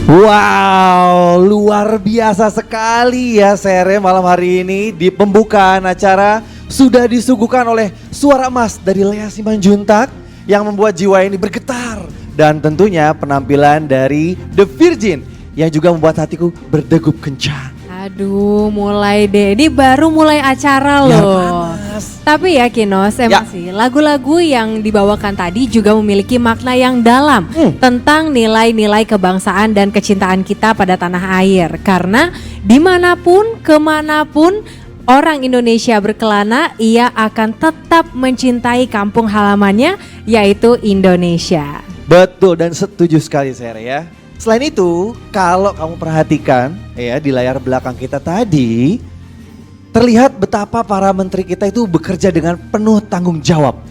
Wow, luar biasa sekali ya Sere malam hari ini. Di pembukaan acara sudah disuguhkan oleh suara emas dari Lea Simanjuntak yang membuat jiwa ini bergetar. Dan tentunya penampilan dari The Virgin yang juga membuat hatiku berdegup kencang. Aduh, mulai deh. Ini baru mulai acara loh. Ya, tapi ya Kinos, emang sih lagu-lagu yang dibawakan tadi juga memiliki makna yang dalam tentang nilai-nilai kebangsaan dan kecintaan kita pada tanah air. Karena dimanapun, kemanapun orang Indonesia berkelana, ia akan tetap mencintai kampung halamannya, yaitu Indonesia. Betul dan setuju sekali Sere ya. Selain itu, kalau kamu perhatikan ya di layar belakang kita tadi, terlihat betapa para menteri kita itu bekerja dengan penuh tanggung jawab,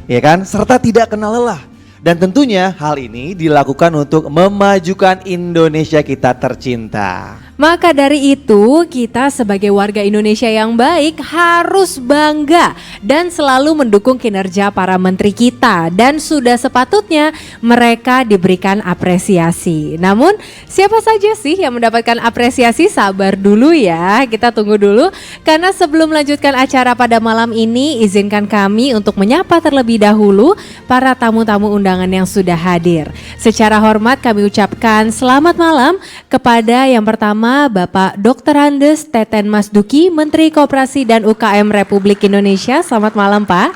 ya kan? Serta tidak kenal lelah. Dan tentunya hal ini dilakukan untuk memajukan Indonesia kita tercinta. Maka dari itu kita sebagai warga Indonesia yang baik harus bangga dan selalu mendukung kinerja para menteri kita. Dan sudah sepatutnya mereka diberikan apresiasi. Namun siapa saja sih yang mendapatkan apresiasi? Sabar dulu ya, kita tunggu dulu. Karena sebelum melanjutkan acara pada malam ini, izinkan kami untuk menyapa terlebih dahulu para tamu-tamu undangan yang sudah hadir. Secara hormat kami ucapkan selamat malam kepada yang pertama Bapak Dr. Andes Teten Mas Duki, Menteri Koperasi dan UKM Republik Indonesia. Selamat malam Pak.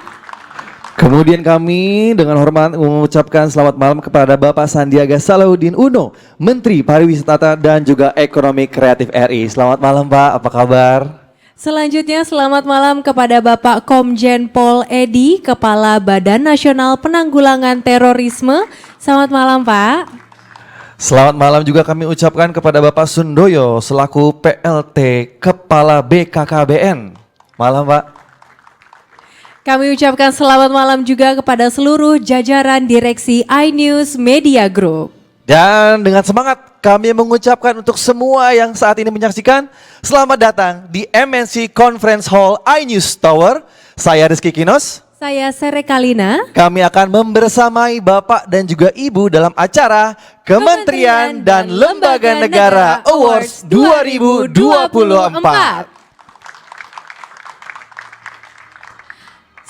Kemudian kami dengan hormat mengucapkan selamat malam kepada Bapak Sandiaga Salahuddin Uno, Menteri Pariwisata dan juga Ekonomi Kreatif RI. Selamat malam Pak, apa kabar? Selanjutnya selamat malam kepada Bapak Komjen Pol Edi, Kepala Badan Nasional Penanggulangan Terorisme. Selamat malam Pak. Selamat malam juga kami ucapkan kepada Bapak Sundoyo selaku PLT Kepala BKKBN. Malam Pak. Kami ucapkan selamat malam juga kepada seluruh jajaran direksi iNews Media Group. Dan dengan semangat kami mengucapkan untuk semua yang saat ini menyaksikan, selamat datang di MNC Conference Hall iNews Tower. Saya Rizky Kinos. Saya Sere Kalina. Kami akan membersamai Bapak dan juga Ibu dalam acara Kementerian dan Lembaga Negara Awards 2024.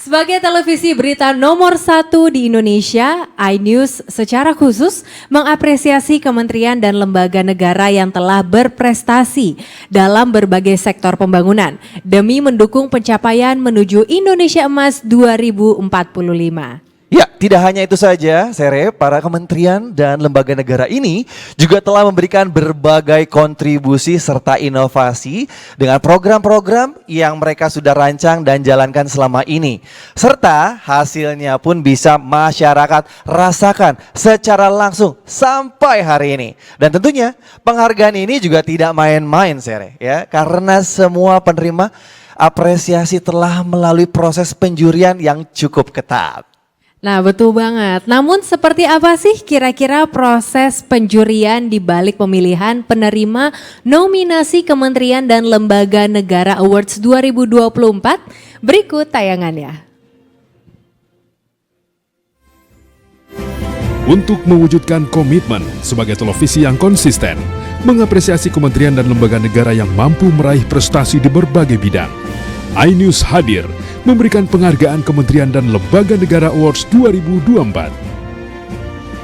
Sebagai televisi berita nomor 1 di Indonesia, iNews secara khusus mengapresiasi kementerian dan lembaga negara yang telah berprestasi dalam berbagai sektor pembangunan demi mendukung pencapaian menuju Indonesia Emas 2045. Ya, tidak hanya itu saja, Sere, para kementerian dan lembaga negara ini juga telah memberikan berbagai kontribusi serta inovasi dengan program-program yang mereka sudah rancang dan jalankan selama ini. Serta hasilnya pun bisa masyarakat rasakan secara langsung sampai hari ini. Dan tentunya penghargaan ini juga tidak main-main, Sere, ya, karena semua penerima apresiasi telah melalui proses penjurian yang cukup ketat. Nah betul banget, namun seperti apa sih kira-kira proses penjurian di balik pemilihan penerima nominasi Kementerian dan Lembaga Negara Awards 2024? Berikut tayangannya. Untuk mewujudkan komitmen sebagai televisi yang konsisten, mengapresiasi kementerian dan lembaga negara yang mampu meraih prestasi di berbagai bidang, iNews hadir memberikan penghargaan Kementerian dan Lembaga Negara Awards 2024.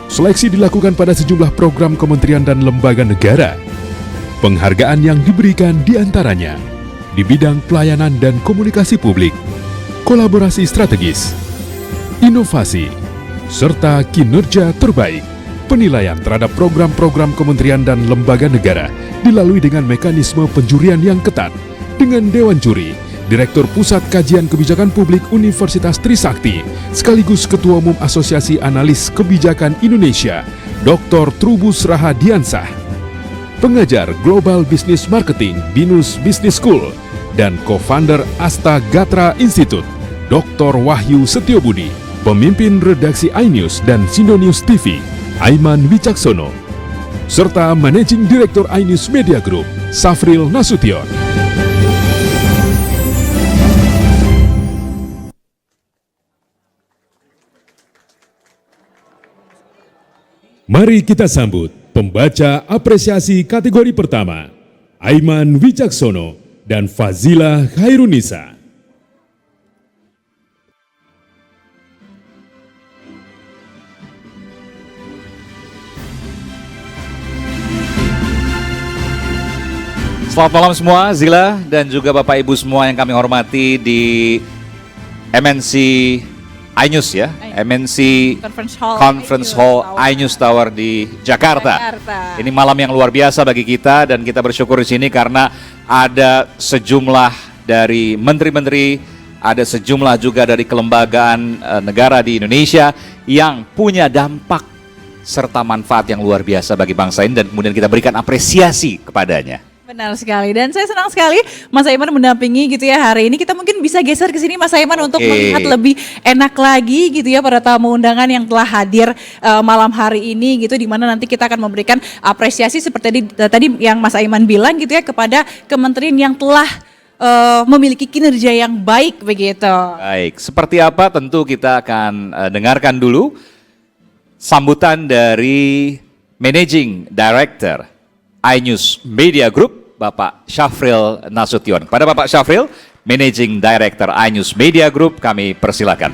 Seleksi dilakukan pada sejumlah program kementerian dan lembaga negara. Penghargaan yang diberikan diantaranya di bidang pelayanan dan komunikasi publik, kolaborasi strategis, inovasi, serta kinerja terbaik. Penilaian terhadap program-program kementerian dan lembaga negara dilalui dengan mekanisme penjurian yang ketat dengan Dewan Juri, Direktur Pusat Kajian Kebijakan Publik Universitas Trisakti, sekaligus Ketua Umum Asosiasi Analis Kebijakan Indonesia, Dr. Trubus Rahadiansah, pengajar Global Business Marketing BINUS Business School, dan co-founder Asta Gatra Institute, Dr. Wahyu Setiobudi, pemimpin redaksi iNews dan Sindonews TV, Aiman Wicaksono, serta Managing Director iNews Media Group, Safril Nasution. Mari kita sambut Pembaca apresiasi kategori pertama, Aiman Wicaksono dan Fazila Khairunisa. Selamat malam semua, Zila dan juga Bapak Ibu semua yang kami hormati di MNC iNews ya, MNC Conference Hall iNews Tower di Jakarta. Ini malam yang luar biasa bagi kita dan kita bersyukur di sini karena ada sejumlah dari menteri-menteri, ada sejumlah juga dari kelembagaan negara di Indonesia yang punya dampak serta manfaat yang luar biasa bagi bangsa ini dan kemudian kita berikan apresiasi kepadanya. Benar sekali, dan saya senang sekali Mas Aiman mendampingi gitu ya hari ini. Kita mungkin bisa geser ke sini Mas Aiman untuk melihat lebih enak lagi gitu ya para tamu undangan yang telah hadir malam hari ini gitu, di mana nanti kita akan memberikan apresiasi seperti tadi yang Mas Aiman bilang gitu ya kepada kementerian yang telah memiliki kinerja yang baik begitu. Baik, seperti apa tentu kita akan dengarkan dulu sambutan dari Managing Director iNews Media Group, Bapak Syafril Nasution. Kepada Bapak Syafril, Managing Director iNews Media Group, kami persilakan.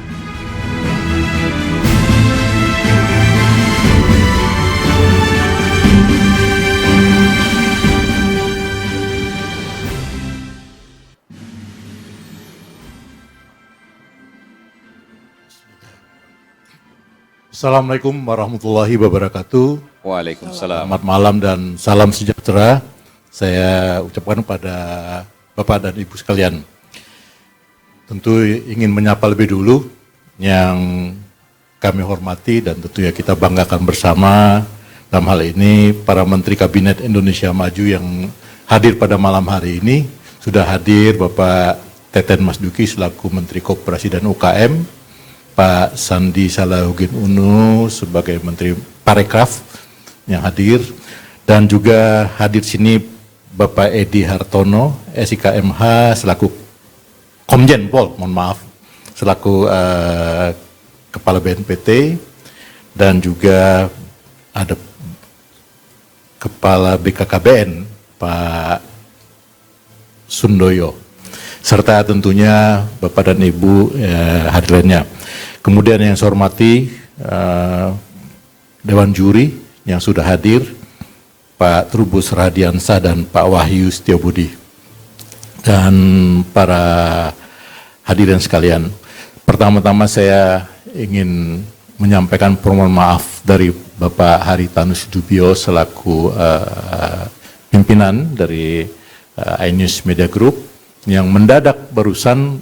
Assalamualaikum warahmatullahi wabarakatuh. Waalaikumsalam. Selamat malam dan salam sejahtera. Saya ucapkan pada Bapak dan Ibu sekalian. Tentu ingin menyapa lebih dulu yang kami hormati dan tentunya kita banggakan bersama. Dalam hal ini para Menteri Kabinet Indonesia Maju yang hadir pada malam hari ini. Sudah hadir Bapak Teten Mas Duki selaku Menteri Koperasi dan UKM, Pak Sandi Salahuddin Uno sebagai Menteri Parekraf yang hadir, dan juga hadir sini Bapak Edi Hartono, SIKMH selaku Komjen Pol, mohon maaf, selaku Kepala BNPT, dan juga ada Kepala BKKBN, Pak Sundoyo, serta tentunya Bapak dan Ibu hadir lainnya. Kemudian yang saya hormati Dewan Juri yang sudah hadir, Pak Trubus Radiansah dan Pak Wahyu Setiobudi, dan para hadirin sekalian. Pertama-tama saya ingin menyampaikan permohonan maaf dari Bapak Haritanu Sudibyo selaku pimpinan dari iNews Media Group yang mendadak barusan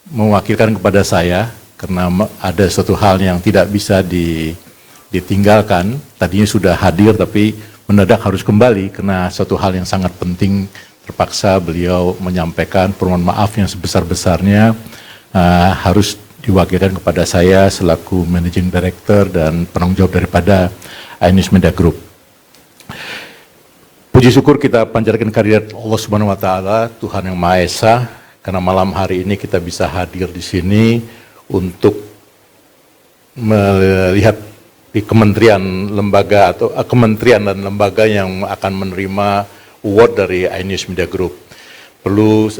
mewakilkan kepada saya karena ada suatu hal yang tidak bisa ditinggalkan. Tadinya sudah hadir tapi mendadak harus kembali karena suatu hal yang sangat penting. Terpaksa beliau menyampaikan permohonan maaf yang sebesar-besarnya harus diwakilkan kepada saya selaku Managing Director dan penanggung jawab daripada iNews Media Group. Puji syukur kita panjatkan kehadirat Allah Subhanahu wa taala, Tuhan yang Maha Esa, karena malam hari ini kita bisa hadir di sini untuk melihat di kementerian lembaga atau kementerian dan lembaga yang akan menerima award dari iNews Media Group. Perlu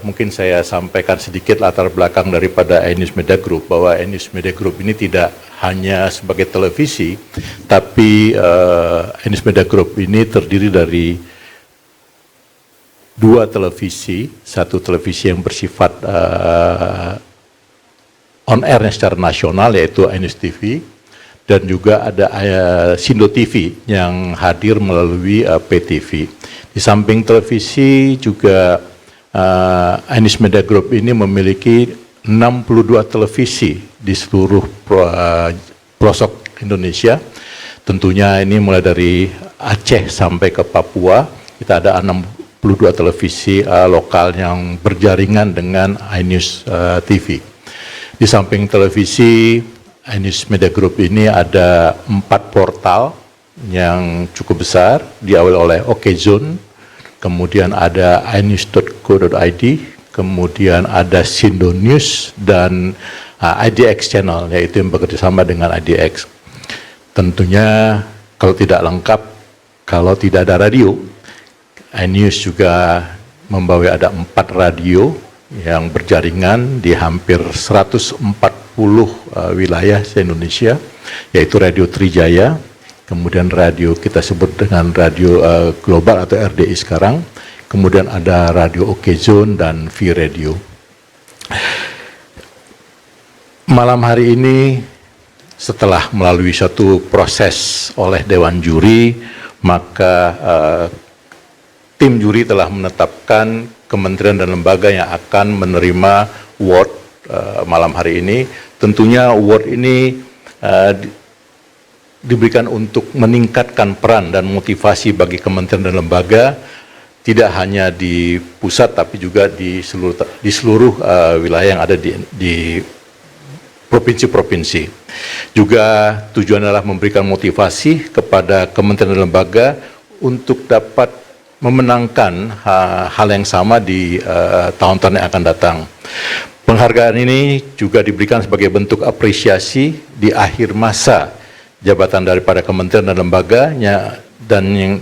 mungkin saya sampaikan sedikit latar belakang daripada iNews Media Group, bahwa iNews Media Group ini tidak hanya sebagai televisi, tapi iNews Media Group ini terdiri dari dua televisi, satu televisi yang bersifat on airnya secara nasional yaitu iNews TV, dan juga ada Sindo TV yang hadir melalui PTV. Di samping televisi juga iNews Media Group ini memiliki 62 televisi di seluruh pelosok Indonesia. Tentunya ini mulai dari Aceh sampai ke Papua. Kita ada 62 televisi lokal yang berjaringan dengan iNews TV. Di samping televisi, iNews Media Group ini ada 4 portal yang cukup besar, diawali oleh Okezone, kemudian ada inews.co.id, kemudian ada Sindo News, dan IDX Channel, yaitu yang bekerja sama dengan IDX. Tentunya kalau tidak lengkap, kalau tidak ada radio, iNews juga membawa ada 4 radio yang berjaringan di hampir 140 wilayah se-Indonesia, yaitu Radio Trijaya, kemudian radio kita sebut dengan radio global atau RDI sekarang, kemudian ada Radio Oke Zone dan V Radio. Malam hari ini setelah melalui satu proses oleh Dewan Juri, maka tim juri telah menetapkan kementerian dan lembaga yang akan menerima award malam hari ini. Tentunya award ini diberikan untuk meningkatkan peran dan motivasi bagi kementerian dan lembaga, tidak hanya di pusat tapi juga di seluruh wilayah yang ada di provinsi-provinsi. Juga tujuan adalah memberikan motivasi kepada kementerian dan lembaga untuk dapat memenangkan hal yang sama di tahun-tahun yang akan datang. Penghargaan ini juga diberikan sebagai bentuk apresiasi di akhir masa jabatan daripada kementerian dan lembaganya, dan yang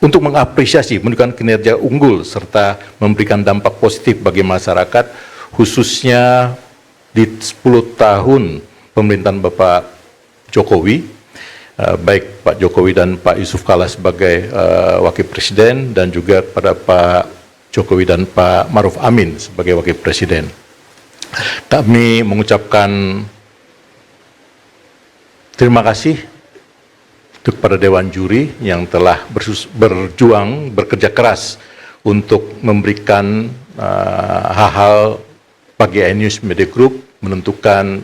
untuk mengapresiasi, menunjukkan kinerja unggul serta memberikan dampak positif bagi masyarakat, khususnya di 10 tahun pemerintahan Bapak Jokowi, baik Pak Jokowi dan Pak Yusuf Kala sebagai Wakil Presiden, dan juga pada Pak Jokowi dan Pak Maruf Amin sebagai Wakil Presiden. Kami mengucapkan terima kasih kepada Dewan Juri yang telah berjuang, bekerja keras untuk memberikan hal-hal bagi iNews Media Group, menentukan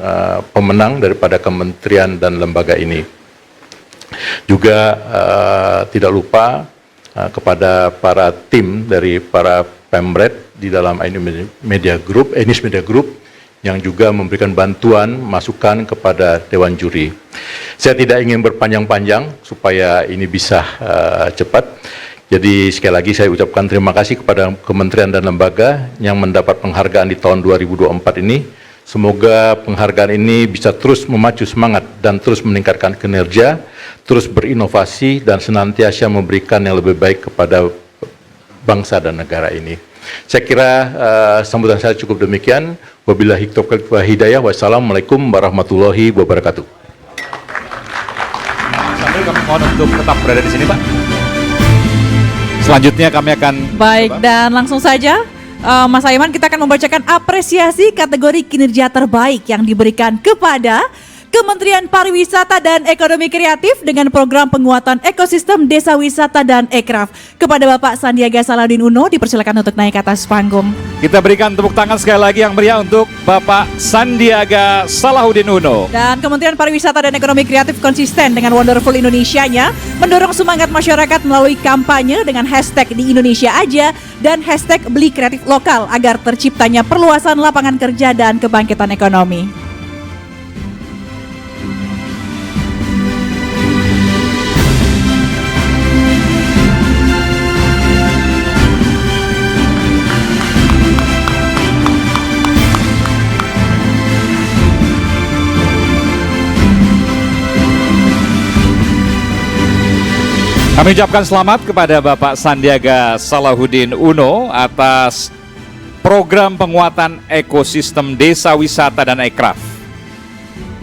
pemenang daripada kementerian dan lembaga ini. Juga tidak lupa kepada para tim dari para Pemret di dalam iNews Media Group yang juga memberikan bantuan, masukan kepada Dewan Juri. Saya tidak ingin berpanjang-panjang supaya ini bisa cepat. Jadi sekali lagi saya ucapkan terima kasih kepada kementerian dan lembaga yang mendapat penghargaan di tahun 2024 ini. Semoga penghargaan ini bisa terus memacu semangat dan terus meningkatkan kinerja, terus berinovasi dan senantiasa memberikan yang lebih baik kepada bangsa dan negara ini. Saya kira sambutan saya cukup demikian. Wabillahi taufiq wal hidayah. Wassalamualaikum warahmatullahi wabarakatuh. Sambil kami mohon untuk tetap berada di sini, Pak. Selanjutnya kami akan... Baik, dan langsung saja Mas Aiman, kita akan membacakan apresiasi kategori kinerja terbaik yang diberikan kepada Kementerian Pariwisata dan Ekonomi Kreatif dengan program penguatan ekosistem desa wisata dan ekraf. Kepada Bapak Sandiaga Salahuddin Uno, dipersilakan untuk naik ke atas panggung. Kita berikan tepuk tangan sekali lagi yang meriah untuk Bapak Sandiaga Salahuddin Uno. Dan Kementerian Pariwisata dan Ekonomi Kreatif konsisten dengan Wonderful Indonesianya, mendorong semangat masyarakat melalui kampanye dengan hashtag di Indonesia aja dan hashtag beli kreatif lokal agar terciptanya perluasan lapangan kerja dan kebangkitan ekonomi. Kami ucapkan selamat kepada Bapak Sandiaga Salahuddin Uno atas program penguatan ekosistem desa wisata dan ekraf.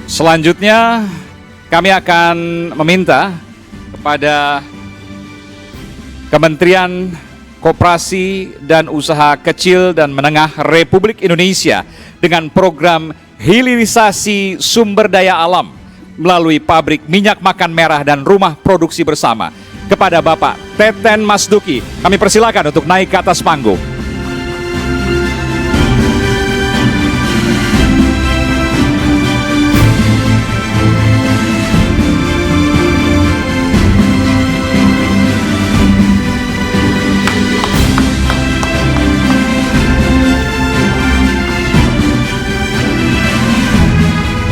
Selanjutnya kami akan meminta kepada Kementerian Koperasi dan Usaha Kecil dan Menengah Republik Indonesia dengan program hilirisasi sumber daya alam melalui pabrik minyak makan merah dan rumah produksi bersama. Kepada Bapak Teten Masduki, kami persilakan untuk naik ke atas panggung.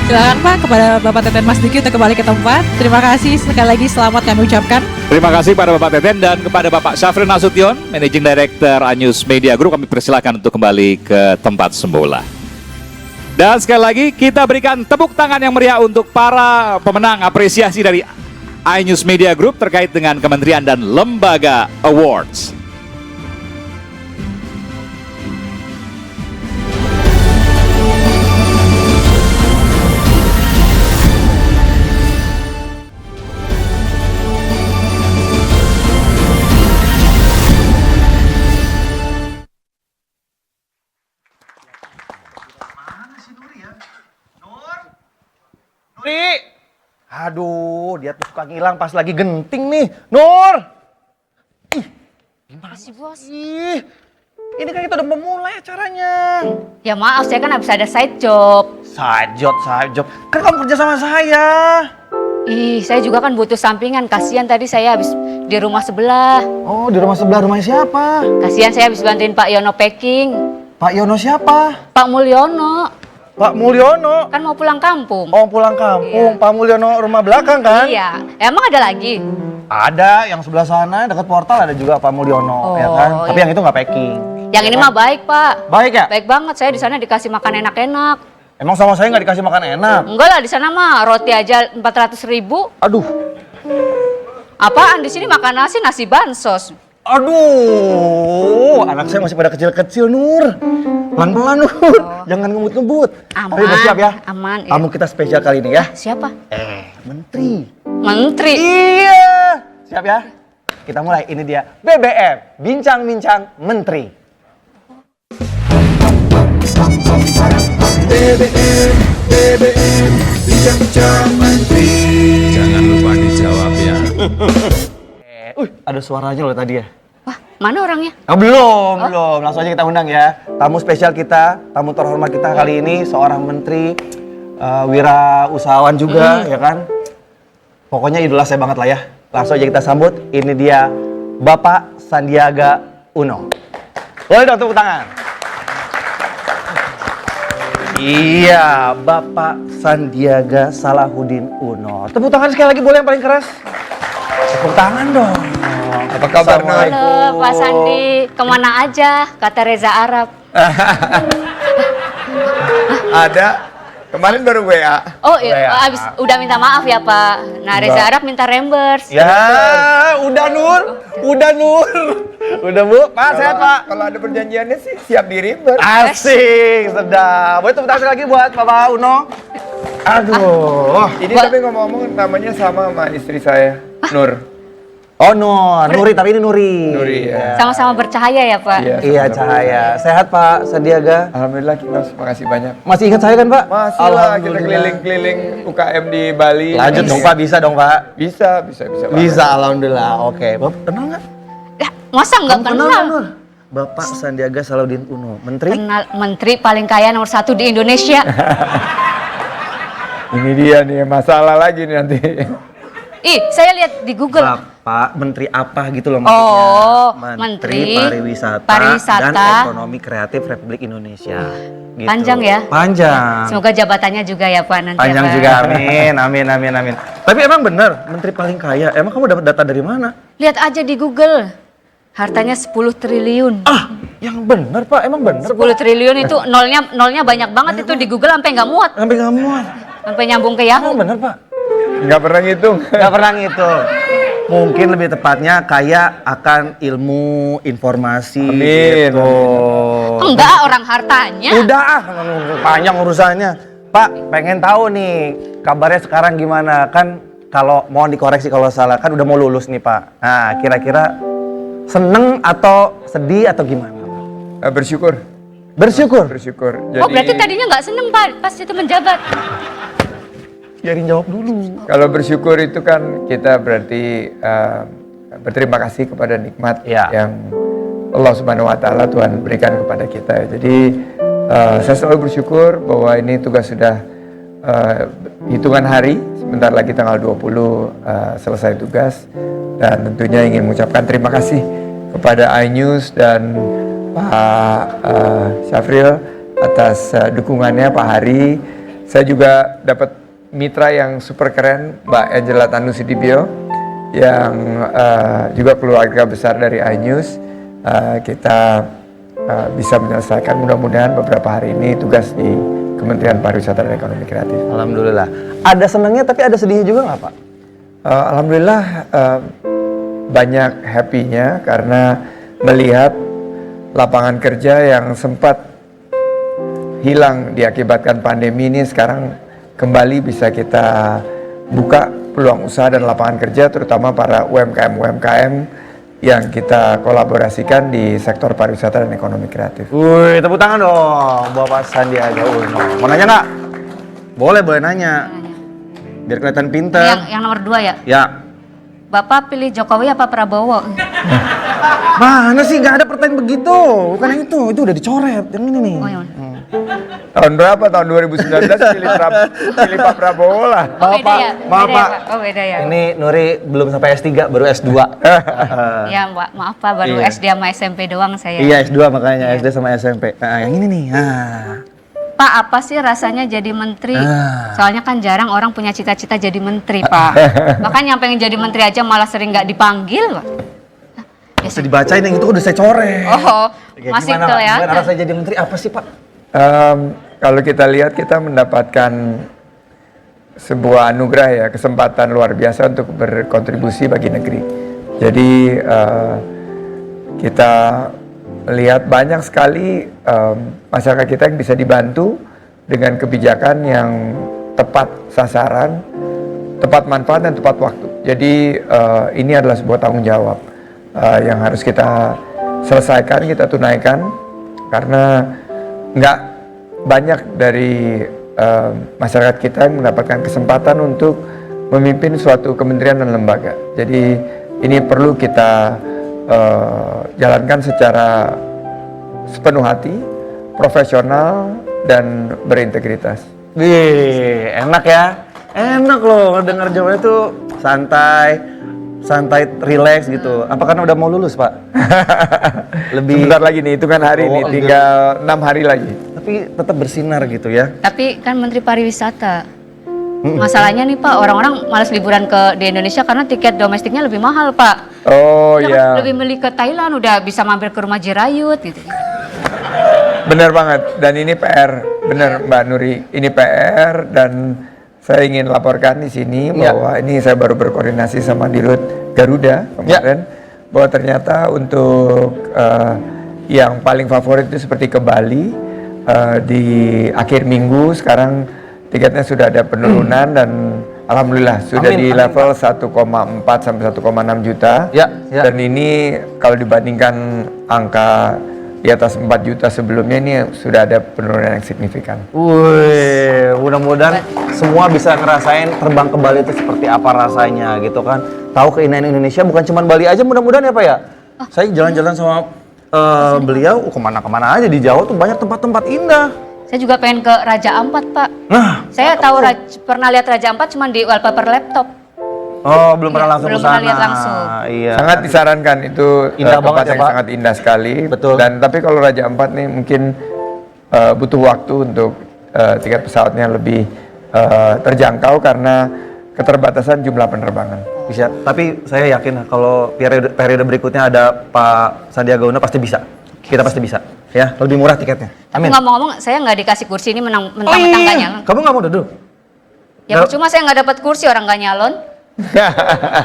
Silakan Pak, kepada Bapak Teten Masduki untuk kembali ke tempat. Terima kasih sekali lagi, selamat kami ucapkan. Terima kasih kepada Bapak Teten dan kepada Bapak Syafrin Nasution, Managing Director iNews Media Group. Kami persilakan untuk kembali ke tempat semula. Dan sekali lagi kita berikan tepuk tangan yang meriah untuk para pemenang apresiasi dari iNews Media Group terkait dengan Kementerian dan Lembaga Awards. Nuri. Aduh, dia tuh suka ngilang pas lagi genting nih. Nur. Ih, gimana sih, Bos? Ih, ini kan kita udah memulai acaranya. Ya maaf, saya kan habis ada side job. Side job. Kan kamu kerja sama saya. Ih, saya juga kan butuh sampingan. Kasihan tadi saya habis di rumah sebelah. Oh, di rumah sebelah, rumahnya siapa? Kasihan saya habis bantuin Pak Yono packing. Pak Yono siapa? Pak Mulyono Pak Mulyono. kan mau pulang kampung. Oh, pulang kampung. Pak Mulyono rumah belakang kan? Iya, emang ada lagi? Ada, yang sebelah sana dekat portal ada juga Pak Mulyono, Oh, ya kan? Tapi iya. yang itu nggak packing. Yang ini mah baik, Pak. Baik ya? Baik banget, saya di sana dikasih makan enak-enak. Emang sama saya nggak dikasih makan enak? Enggak lah, di sana mah roti aja 400.000. Aduh, Apaan di sini makan nasi bansos. aduh, anak saya masih pada kecil-kecil, Nur. Pelan-pelan, Nur. Jangan ngebut-ngebut. Aman, Tapi udah siap ya? aman, iya. Tamu kita spesial kali ini ya. Siapa? Menteri. Menteri. Iya. Siap ya? Kita mulai. Ini dia BBM, Bincang-Bincang Menteri. Jangan lupa dijawab ya. Ada suaranya loh tadi ya. Wah, mana orangnya? Belum. Langsung aja kita undang ya. Tamu spesial kita, tamu terhormat kita kali ini seorang menteri, wira usahawan juga, ya kan? Pokoknya idola saya banget lah ya. Langsung aja kita sambut. Ini dia Bapak Sandiaga Uno. Boleh dong tepuk tangan. Iya, Bapak Sandiaga Salahuddin Uno. Tepuk tangan sekali lagi boleh yang paling keras. Tepuk tangan dong. Apa kabar, Nur? Halo, Pak Sandi. Kemana aja? Kata Reza Arab. Ada. Kemarin baru WA. Oh, iya, abis udah minta maaf ya, Pak. Nah, Reza Arab minta reimburse. Ya, udah Nur. Udah Bu, Pak, sehat Pak. Kalau ada perjanjiannya sih siap di reimburse. Asik, sedap. Boleh tepuk tangan sekali lagi buat Bapak Uno. Aduh. Ini tapi ngomong-ngomong namanya sama istri saya, Nur. Oh Nuri, tapi ini Nuri. Nuri ya. Sama-sama bercahaya ya, Pak. Iya, Cahaya. Sehat Pak Sandiaga. Alhamdulillah kita makasih banyak. Masih ingat saya kan Pak? Masih lah kita keliling-keliling UKM di Bali. Lanjut dong Pak, bisa dong Pak. Bisa. Bisa, alhamdulillah. Oke, Bapak kenal nggak? Ya, masa nggak Kamu kenal? Nur? Bapak Sandiaga Salahuddin Uno, Menteri. Kenal, Menteri paling kaya nomor 1 di Indonesia. Ini dia nih masalah lagi nih nanti. Ih, saya lihat di Google. Bapak Menteri apa gitu loh Oh, Menteri Menteri Pariwisata dan Ekonomi Kreatif Republik Indonesia. Gitu. Panjang ya? Panjang. Semoga jabatannya juga ya, Pak, nanti. Panjang ya, Pak. juga, amin. Tapi emang bener, Menteri paling kaya. Emang kamu dapat data dari mana? Lihat aja di Google. Hartanya 10 triliun. Ah, yang bener Pak, emang bener 10 triliun itu nolnya banyak banget itu di Google sampai nggak muat. Sampai nggak muat. Sampai nyambung ke Emang Yahoo. bener Pak? Nggak pernah ngitung. Nggak pernah ngitung. Mungkin lebih tepatnya kaya akan ilmu, informasi. Amin. Gitu. Enggak, orang hartanya. Udah, panjang urusannya. Pak, pengen tahu nih kabarnya sekarang gimana? Kan kalau mohon dikoreksi kalau salah, kan udah mau lulus nih Pak. Nah, kira-kira seneng atau sedih atau gimana? Bersyukur. Bersyukur. Jadi, Oh, berarti tadinya nggak seneng, Pak, pas itu menjabat. Biarin jawab dulu. kalau bersyukur itu kan kita berarti berterima kasih kepada nikmat Ya. yang Allah Subhanahu wa taala Tuhan berikan kepada kita. Jadi saya selalu bersyukur bahwa ini tugas sudah hitungan hari, sebentar lagi tanggal 20 selesai tugas, dan tentunya ingin mengucapkan terima kasih kepada iNews dan Pak Syafril atas dukungannya, Pak Hari. Saya juga dapat mitra yang super keren, Mbak Angela Tanusudibyo, yang juga keluarga besar dari iNews. Kita bisa menyelesaikan mudah-mudahan beberapa hari ini tugas di Kementerian Pariwisata dan Ekonomi Kreatif. Alhamdulillah. Ada senangnya tapi ada sedihnya juga nggak Pak? Alhamdulillah banyak happy-nya karena melihat lapangan kerja yang sempat hilang diakibatkan pandemi ini sekarang kembali bisa kita buka peluang usaha dan lapangan kerja, terutama para UMKM yang kita kolaborasikan di sektor pariwisata dan ekonomi kreatif. Wih, tepuk tangan dong Bapak Sandiaga Uno. Mau nanya nggak? Boleh nanya. Biar kelihatan pintar. Yang nomor 2 ya? Ya. Bapak pilih Jokowi apa Prabowo? Mana sih, nggak ada pertanyaan begitu. Bukan yang itu udah dicoret. Yang ini nih. Oh, iya. Tahun berapa? Tahun 2019 pilih Pak Prabowo lah. Oh, beda ya? Maaf, Beda Pak. ya, Pak? Oh, beda ya? Ini Nuri belum sampai S3, baru S2. Ya, maaf Pak, baru Iya. SD sama SMP doang saya. Iya, S2 makanya, SD sama SMP. Nah, yang ini nih. Pak, apa sih rasanya jadi menteri? Soalnya kan jarang orang punya cita-cita jadi menteri, Pak. Bahkan yang pengen jadi menteri aja malah sering nggak dipanggil, Pak. Bisa dibacain yang itu udah saya coret. Oh, masih kelihatan. Gimana rasanya jadi menteri apa sih, Pak? Kalau kita lihat, kita mendapatkan sebuah anugerah ya, kesempatan luar biasa untuk berkontribusi bagi negeri. Jadi kita lihat banyak sekali masyarakat kita yang bisa dibantu dengan kebijakan yang tepat sasaran, tepat manfaat dan tepat waktu. Jadi ini adalah sebuah tanggung jawab yang harus kita selesaikan, kita tunaikan, karena nggak banyak dari masyarakat kita yang mendapatkan kesempatan untuk memimpin suatu kementerian dan lembaga. Jadi ini perlu kita jalankan secara sepenuh hati, profesional, dan berintegritas. Wih, enak ya. Enak loh dengar jawabannya tuh santai, rileks gitu. Apa karena udah mau lulus, Pak? Sebentar lagi nih, hitungan hari nih, tinggal 6 hari lagi. Tapi tetap bersinar gitu ya. Tapi kan Menteri Pariwisata. Masalahnya nih Pak, orang-orang malas liburan di Indonesia karena tiket domestiknya lebih mahal, Pak. Oh Kita iya, lebih milih ke Thailand, udah bisa mampir ke rumah Jirayut gitu. benar banget. Dan ini PR, benar Mbak Nuri. Ini PR dan saya ingin laporkan di sini bahwa ini saya baru berkoordinasi sama Dirut Garuda kemarin, bahwa ternyata untuk yang paling favorit itu seperti ke Bali di akhir minggu sekarang tiketnya sudah ada penurunan dan alhamdulillah sudah di level 1,4 sampai 1,6 juta. Dan ini kalau dibandingkan angka di atas 4 juta sebelumnya, ini sudah ada penurunan yang signifikan. Wih, mudah-mudahan semua bisa ngerasain terbang ke Bali itu seperti apa rasanya gitu kan. Tahu keindahan Indonesia bukan cuma Bali aja, mudah-mudahan ya Pak ya. Saya jalan-jalan sama beliau, kemana-kemana aja di Jawa tuh banyak tempat-tempat indah. Saya juga pengen ke Raja Ampat, Pak. Nah, saya tahu pernah lihat Raja Ampat cuma di wallpaper laptop. Oh, belum pernah langsung belum ke sana. pernah lihat langsung. Iya. Sangat disarankan, itu Indah tempat banget ya, yang Pak. sangat indah sekali. Betul. Dan tapi kalau Raja Ampat nih mungkin butuh waktu untuk tiket pesawatnya lebih terjangkau karena keterbatasan jumlah penerbangan. Bisa, tapi saya yakin kalau periode berikutnya ada Pak Sandiaga Uno pasti bisa. Kita pasti bisa. Ya, lebih murah tiketnya. Tapi ngomong-ngomong, saya nggak dikasih kursi ini mentang-mentang nggak nyalon. Kamu nggak mau duduk? Ya percuma saya nggak dapat kursi, orang nggak nyalon.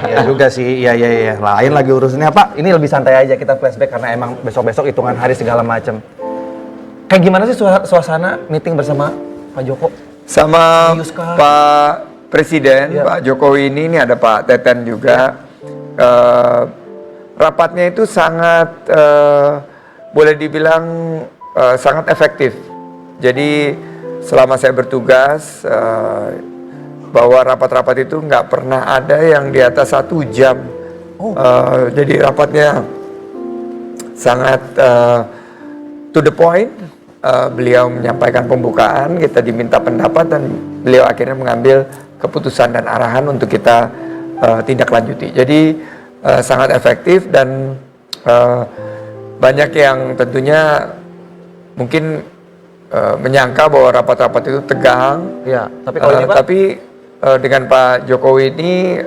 Iya juga sih, iya. Lain lagi urusannya Pak. Ini lebih santai aja, kita flashback karena emang besok-besok hitungan hari segala macam. Kayak gimana sih suasana meeting bersama Pak Joko? Sama Serius kah? Pak Presiden, Pak Jokowi ini ada Pak Teten juga. Rapatnya itu sangat boleh dibilang sangat efektif. Jadi selama saya bertugas, bahwa rapat-rapat itu nggak pernah ada yang di atas 1 jam. Jadi rapatnya sangat to the point. Beliau menyampaikan pembukaan, kita diminta pendapat dan beliau akhirnya mengambil keputusan dan arahan untuk kita tindak lanjuti. Jadi sangat efektif dan banyak yang tentunya mungkin menyangka bahwa rapat-rapat itu tegang. Ya, tapi kalau ini Pak, Tapi dengan Pak Jokowi ini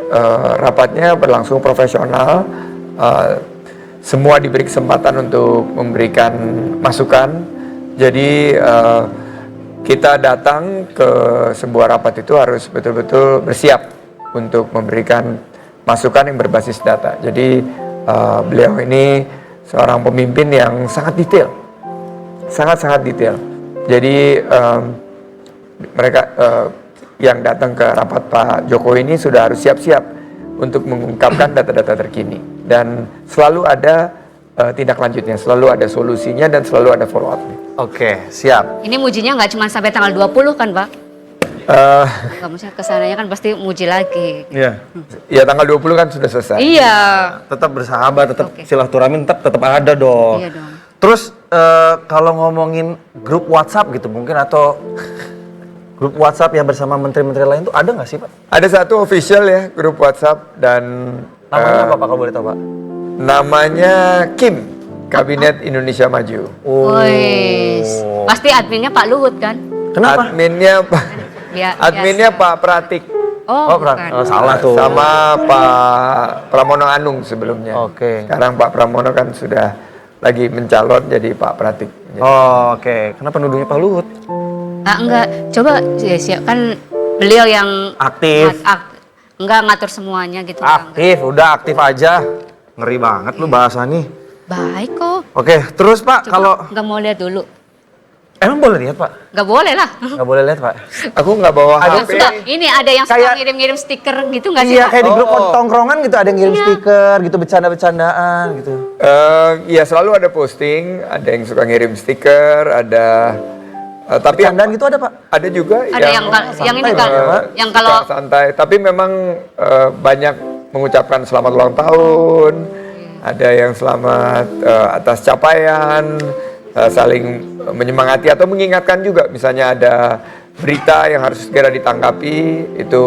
rapatnya berlangsung profesional. Semua diberi kesempatan untuk memberikan masukan. Jadi kita datang ke sebuah rapat itu harus betul-betul bersiap untuk memberikan masukan yang berbasis data. Jadi beliau ini seorang pemimpin yang sangat detail, sangat detail. Jadi mereka yang datang ke rapat Pak Jokowi ini sudah harus siap-siap untuk mengungkapkan data-data terkini, dan selalu ada tindak lanjutnya, selalu ada solusinya, dan selalu ada follow up-nya. Oke, siap. Ini mujinya nggak cuma sampai tanggal 20 kan, Pak? Nggak, maksudnya kesananya kan pasti muji lagi. Iya. Ya tanggal 20 kan sudah selesai. Iya. Tetap bersahabat, tetap Oke. silaturahmi tetap ada dong. Iya dong. Terus kalau ngomongin grup WhatsApp gitu mungkin, atau grup WhatsApp yang bersama menteri-menteri lain tuh ada nggak sih Pak? Ada satu official ya grup WhatsApp, dan Namanya apa Pak kalau boleh tahu Pak? namanya Kim, Kabinet Indonesia Maju. Wes. Pasti adminnya Pak Luhut kan? Kenapa? Adminnya Pak Adminnya Pak Pratik. Oh, Pra- bukan. salah tuh. Sama Pak Pramono Anung sebelumnya. Oke. Sekarang Pak Pramono kan sudah lagi mencalon jadi Pak Pratik. Oh, oke. Kenapa nuduhnya Pak Luhut? Enggak. Coba ya, kan beliau yang Aktif. enggak ngatur semuanya gitu. Bang. Aktif, udah aktif aja. Ngeri banget lu bahasa nih. Baik kok. Oke, terus Pak Coba kalau nggak mau lihat dulu. emang boleh lihat Pak? Nggak boleh lah. Nggak boleh lihat Pak. Aku nggak bawa Yang HP. suka, ini ada yang suka Kayak- ngirim-ngirim stiker gitu nggak sih, Iya, Pak? kayak di grup Oh. tongkrongan gitu ada yang ngirim stiker gitu, bercanda-bercandaan gitu. Ya selalu ada posting, ada yang suka ngirim stiker, ada tapi Bercandaan gitu ada Pak? ada juga Ada yang ini kan, yang suka kalau santai, tapi memang banyak mengucapkan selamat ulang tahun, ada yang selamat atas capaian, saling menyemangati atau mengingatkan juga, misalnya ada berita yang harus segera ditanggapi, itu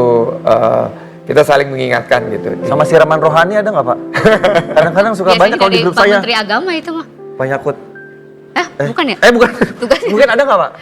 kita saling mengingatkan gitu. Sama siraman rohani ada nggak Pak? Kadang-kadang suka biasanya banyak kalau di dari grup Pak saya. Menteri Agama itu mah. Pak Yakut. Bukan ya? Bukan. Tugasnya. Mungkin ada nggak Pak?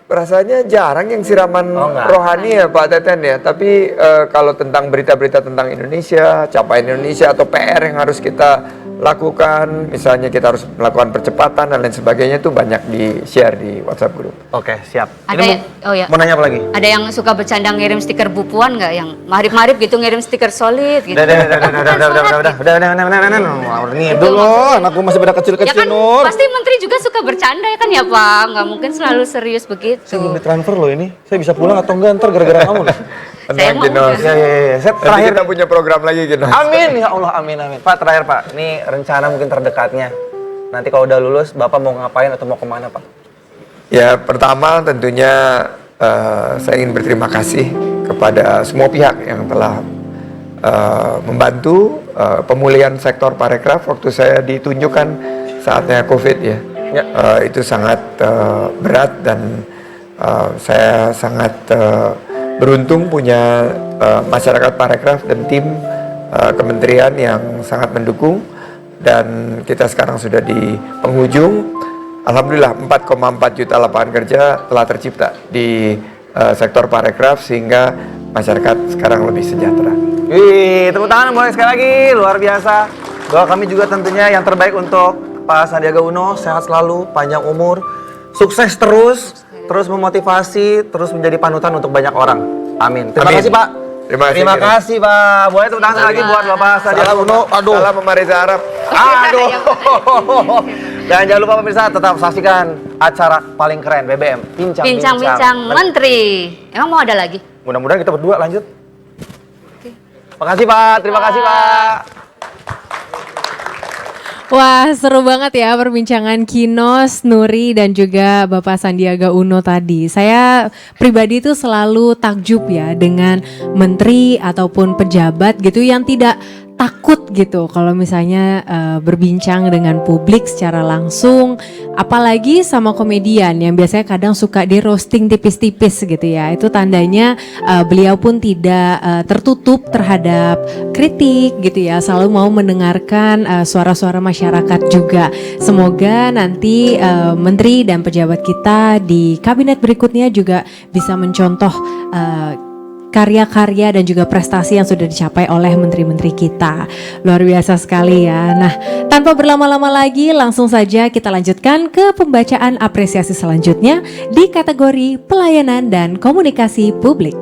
Rasanya jarang yang siraman Oh, enggak. rohani ya Pak Teten ya. Tapi kalau tentang berita-berita tentang Indonesia, capaian Indonesia atau PR yang harus kita lakukan, misalnya kita harus melakukan percepatan dan lain sebagainya, itu banyak di-share di WhatsApp group. Oke, siap. Ada Ini yang- oh ya. mau nanya apa lagi? Ada yang suka bercanda ngirim stiker bupuan nggak? Yang marip-marip gitu ngirim stiker solid gitu. Udah, ngidul loh, anakku masih pada Ya kecil-kecil kan Nur. pasti menteri juga suka bercanda ya kan ya Pak? Nggak mungkin selalu serius Saya belum begitu. ditransfer loh ini. Saya bisa pulang atau enggak ntar gara-gara kamu nih. Saya Tenang mau Ginos. udah. Ya. Saya Nanti terakhir. kita punya program lagi Ginos. Amin ya Allah, amin. Pak terakhir Pak, ini rencana mungkin terdekatnya. Nanti kalau udah lulus, Bapak mau ngapain atau mau kemana Pak? Ya pertama tentunya saya ingin berterima kasih kepada semua pihak yang telah membantu pemulihan sektor parekraf waktu saya ditunjukkan saatnya COVID ya. Itu sangat berat, dan saya sangat beruntung punya masyarakat parekraf dan tim kementerian yang sangat mendukung, dan kita sekarang sudah di penghujung. Alhamdulillah 4,4 juta lapangan kerja telah tercipta di sektor parekraf, sehingga masyarakat sekarang lebih sejahtera. Wih, tepuk tangan boleh sekali lagi, luar biasa. Doa kami juga tentunya yang terbaik untuk Pak Sandiaga Uno, sehat selalu, panjang umur, sukses terus memotivasi, terus menjadi panutan untuk banyak orang. Amin. Terima Amin. kasih Pak. Terima kasih, Pak. Boleh tepuk tangan lagi buat Bapak Sandiaga Uno. Aduh. Salam sama Reza Arab. Aduh. Dan jangan lupa pemirsa tetap saksikan acara paling keren BBM, Bincang-bincang menteri. Emang mau ada lagi? Mudah-mudahan kita berdua lanjut. Makasih Pak, terima kasih Pak. Wah, seru banget ya perbincangan Kinos, Nuri, dan juga Bapak Sandiaga Uno tadi. Saya pribadi tuh selalu takjub ya dengan menteri ataupun pejabat gitu yang tidak takut gitu kalau misalnya berbincang dengan publik secara langsung, apalagi sama komedian yang biasanya kadang suka di roasting tipis-tipis gitu ya. Itu tandanya beliau pun tidak tertutup terhadap kritik gitu ya, selalu mau mendengarkan suara-suara masyarakat juga. Semoga nanti menteri dan pejabat kita di kabinet berikutnya juga bisa mencontoh karya-karya dan juga prestasi yang sudah dicapai oleh menteri-menteri kita. Luar biasa sekali ya. Nah, tanpa berlama-lama lagi, langsung saja kita lanjutkan ke pembacaan apresiasi selanjutnya di kategori pelayanan dan komunikasi publik.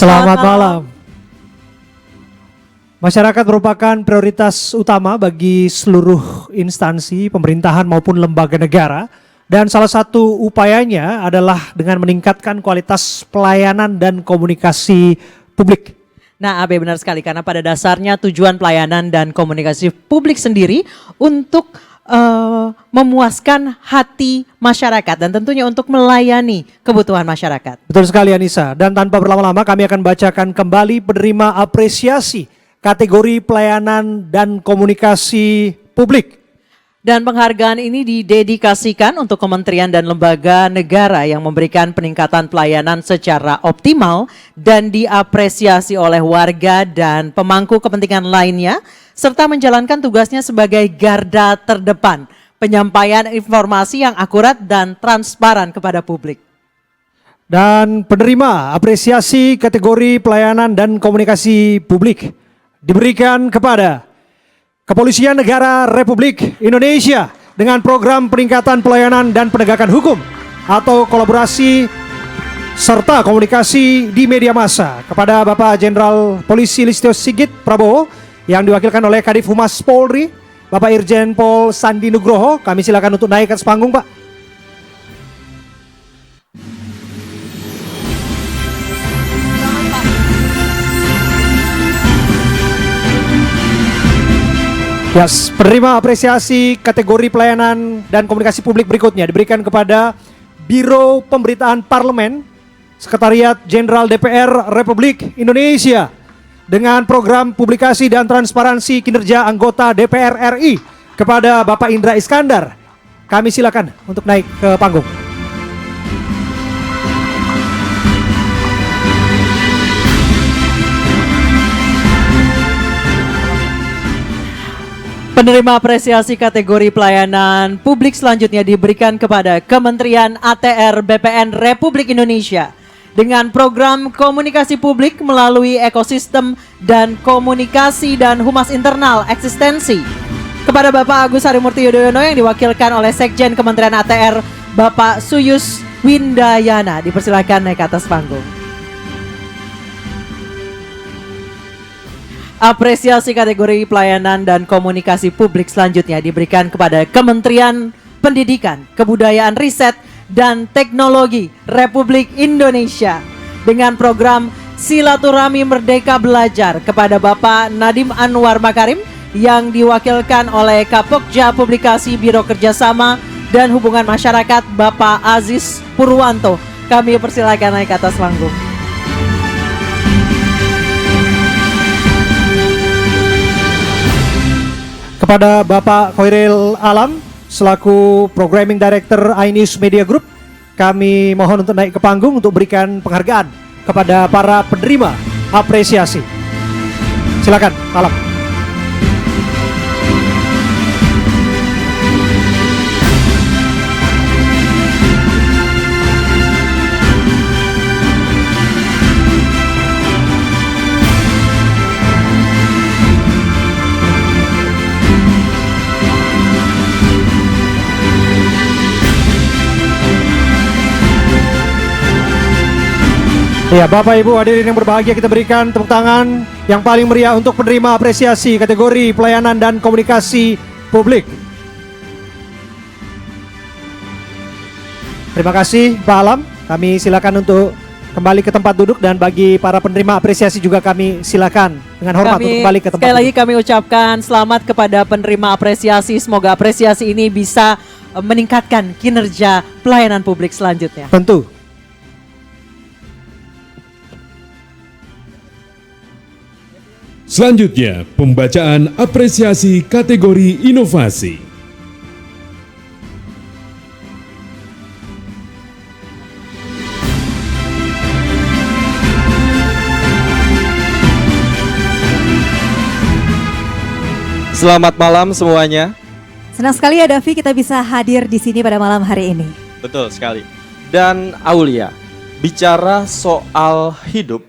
Selamat malam. Masyarakat merupakan prioritas utama bagi seluruh instansi pemerintahan maupun lembaga negara. Dan salah satu upayanya adalah dengan meningkatkan kualitas pelayanan dan komunikasi publik. Nah, Abe benar sekali karena pada dasarnya tujuan pelayanan dan komunikasi publik sendiri untuk memuaskan hati masyarakat dan tentunya untuk melayani kebutuhan masyarakat. Betul sekali Anissa, dan tanpa berlama-lama kami akan bacakan kembali penerima apresiasi kategori pelayanan dan komunikasi publik. Dan penghargaan ini didedikasikan untuk kementerian dan lembaga negara yang memberikan peningkatan pelayanan secara optimal dan diapresiasi oleh warga dan pemangku kepentingan lainnya, serta menjalankan tugasnya sebagai garda terdepan penyampaian informasi yang akurat dan transparan kepada publik. Dan penerima apresiasi kategori pelayanan dan komunikasi publik diberikan kepada Kepolisian Negara Republik Indonesia dengan program peningkatan pelayanan dan penegakan hukum atau kolaborasi serta komunikasi di media massa kepada Bapak Jenderal Polisi Listio Sigit Prabowo yang diwakilkan oleh Kadif Humas Polri, Bapak Irjen Pol Sandi Nugroho. Kami silakan untuk naik ke atas panggung, Pak. Yes, penerima apresiasi kategori pelayanan dan komunikasi publik berikutnya diberikan kepada Biro Pemberitaan Parlemen, Sekretariat Jenderal DPR Republik Indonesia dengan program publikasi dan transparansi kinerja anggota DPR RI kepada Bapak Indra Iskandar. Kami silakan untuk naik ke panggung. Penerima apresiasi kategori pelayanan publik selanjutnya diberikan kepada Kementerian ATR BPN Republik Indonesia dengan program komunikasi publik melalui ekosistem dan komunikasi dan humas internal eksistensi kepada Bapak Agus Harimurti Yudhoyono yang diwakilkan oleh Sekjen Kementerian ATR Bapak Suyus Windayana. Dipersilakan naik ke atas panggung. Apresiasi kategori pelayanan dan komunikasi publik selanjutnya diberikan kepada Kementerian Pendidikan, Kebudayaan, Riset, dan Teknologi Republik Indonesia dengan program Silaturahmi Merdeka Belajar kepada Bapak Nadiem Anwar Makarim yang diwakilkan oleh Kapokja Publikasi Biro Kerjasama dan Hubungan Masyarakat Bapak Aziz Purwanto. Kami persilakan naik ke atas panggung. Kepada Bapak Khairil Alam selaku Programming Director iNews Media Group, kami mohon untuk naik ke panggung untuk berikan penghargaan kepada para penerima apresiasi. Silakan, Alam. Ya, Bapak Ibu hadirin yang berbahagia, kita berikan tepuk tangan yang paling meriah untuk penerima apresiasi kategori pelayanan dan komunikasi publik. Terima kasih Pak Alam. Kami silakan untuk kembali ke tempat duduk dan bagi para penerima apresiasi juga kami silakan dengan hormat untuk kembali ke tempat sekali duduk. lagi kami ucapkan selamat kepada penerima apresiasi. Semoga apresiasi ini bisa meningkatkan kinerja pelayanan publik selanjutnya. Tentu. Selanjutnya, pembacaan apresiasi kategori inovasi. Selamat malam semuanya. Senang sekali ya Davi kita bisa hadir di sini pada malam hari ini. Betul sekali. Dan Aulia, bicara soal hidup,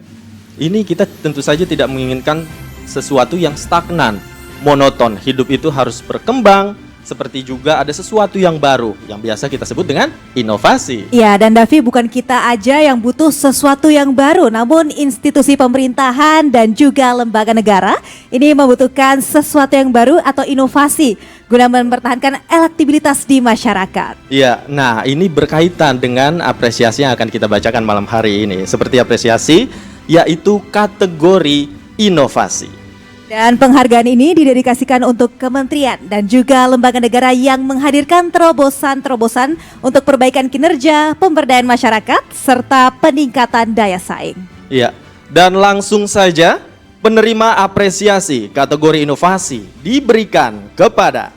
ini kita tentu saja tidak menginginkan sesuatu yang stagnan, monoton. Hidup itu harus berkembang, seperti juga ada sesuatu yang baru yang biasa kita sebut dengan inovasi. Ya, dan Davi, bukan kita aja yang butuh sesuatu yang baru, namun institusi pemerintahan dan juga lembaga negara ini membutuhkan sesuatu yang baru atau inovasi guna mempertahankan elektabilitas di masyarakat. Iya, nah ini berkaitan dengan apresiasi yang akan kita bacakan malam hari ini. Seperti apresiasi, yaitu kategori inovasi. Dan penghargaan ini didedikasikan untuk kementerian dan juga lembaga negara yang menghadirkan terobosan-terobosan untuk perbaikan kinerja, pemberdayaan masyarakat, serta peningkatan daya saing. Iya, dan langsung saja penerima apresiasi kategori inovasi diberikan kepada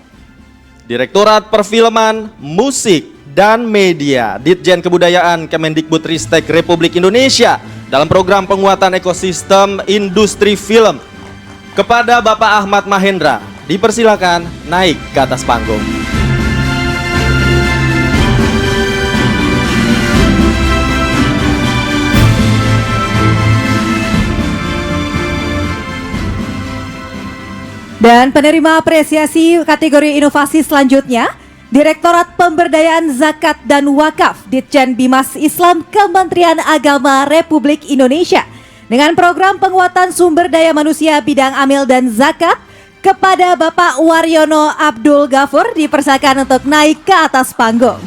Direktorat Perfilman, Musik, dan Media Ditjen Kebudayaan Kemendikbudristek Republik Indonesia dalam program penguatan ekosistem industri film. Kepada Bapak Ahmad Mahendra, dipersilakan naik ke atas panggung. Dan penerima apresiasi kategori inovasi selanjutnya, Direktorat Pemberdayaan Zakat dan Wakaf Ditjen Bimas Islam Kementerian Agama Republik Indonesia dengan program penguatan sumber daya manusia bidang amil dan zakat. Kepada Bapak Waryono Abdul Ghafur dipersilakan untuk naik ke atas panggung.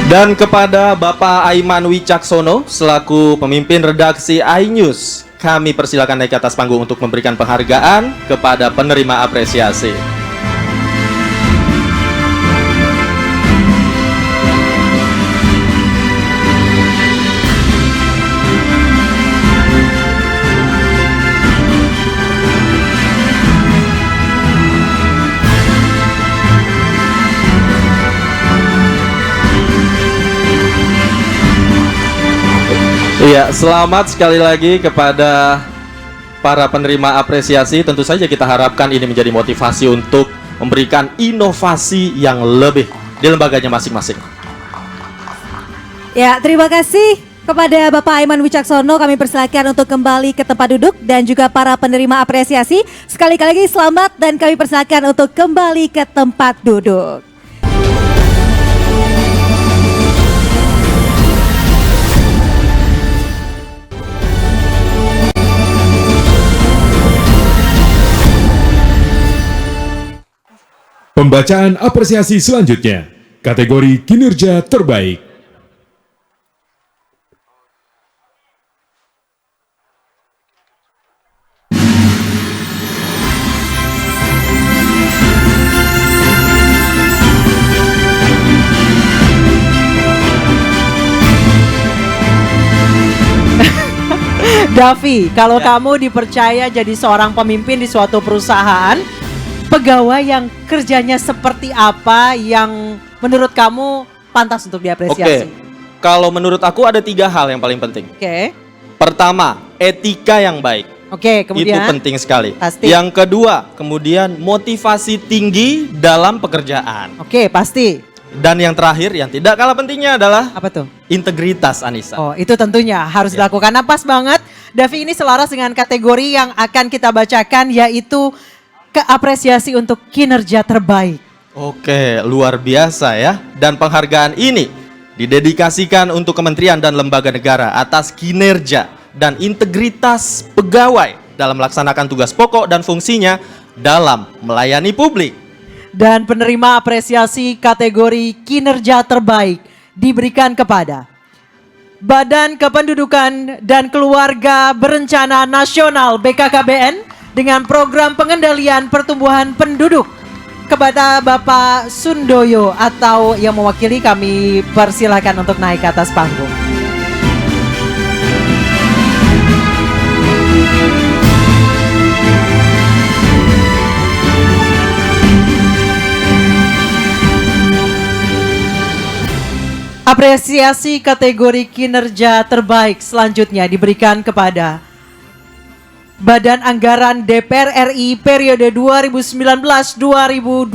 Dan kepada Bapak Aiman Wicaksono selaku pemimpin redaksi iNews, kami persilakan naik ke atas panggung untuk memberikan penghargaan kepada penerima apresiasi. Iya, selamat sekali lagi kepada para penerima apresiasi. Tentu saja kita harapkan ini menjadi motivasi untuk memberikan inovasi yang lebih di lembaganya masing-masing. Ya, terima kasih kepada Bapak Aiman Wicaksono. Kami persilakan untuk kembali ke tempat duduk dan juga para penerima apresiasi. Sekali lagi selamat dan kami persilakan untuk kembali ke tempat duduk. Pembacaan apresiasi selanjutnya, kategori kinerja terbaik. Davi, kalau kamu dipercaya jadi seorang pemimpin di suatu perusahaan, pegawai yang kerjanya seperti apa yang menurut kamu pantas untuk diapresiasi? Oke, kalau menurut aku ada 3 hal yang paling penting. Oke. Pertama, etika yang baik. Oke, kemudian? Itu penting sekali. Pasti. Yang kedua, kemudian motivasi tinggi dalam pekerjaan. Oke, pasti. Dan yang terakhir, yang tidak kalah pentingnya adalah apa tuh? Integritas, Anissa. Oh, itu tentunya harus dilakukan. Nah, pas banget. Davi, ini selaras dengan kategori yang akan kita bacakan, yaitu keapresiasi untuk kinerja terbaik. Oke, luar biasa ya. Dan penghargaan ini didedikasikan untuk kementerian dan lembaga negara atas kinerja dan integritas pegawai dalam melaksanakan tugas pokok dan fungsinya dalam melayani publik. Dan penerima apresiasi kategori kinerja terbaik diberikan kepada Badan Kependudukan dan Keluarga Berencana Nasional BKKBN dengan program pengendalian pertumbuhan penduduk. Kepada Bapak Sundoyo atau yang mewakili, kami persilakan untuk naik ke atas panggung. Apresiasi kategori kinerja terbaik selanjutnya diberikan kepada Badan Anggaran DPR RI periode 2019-2024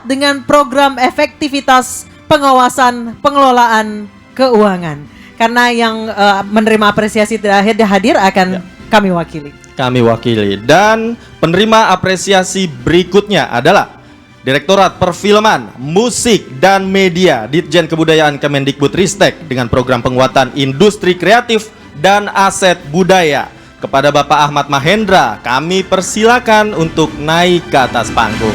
dengan program efektivitas pengawasan pengelolaan keuangan. Karena yang menerima apresiasi tidak hadir akan kami wakili. Kami wakili. Dan penerima apresiasi berikutnya adalah Direktorat Perfilman, Musik, dan Media Ditjen Kebudayaan Kemendikbudristek dengan program penguatan industri kreatif dan aset budaya. Kepada Bapak Ahmad Mahendra, kami persilakan untuk naik ke atas panggung.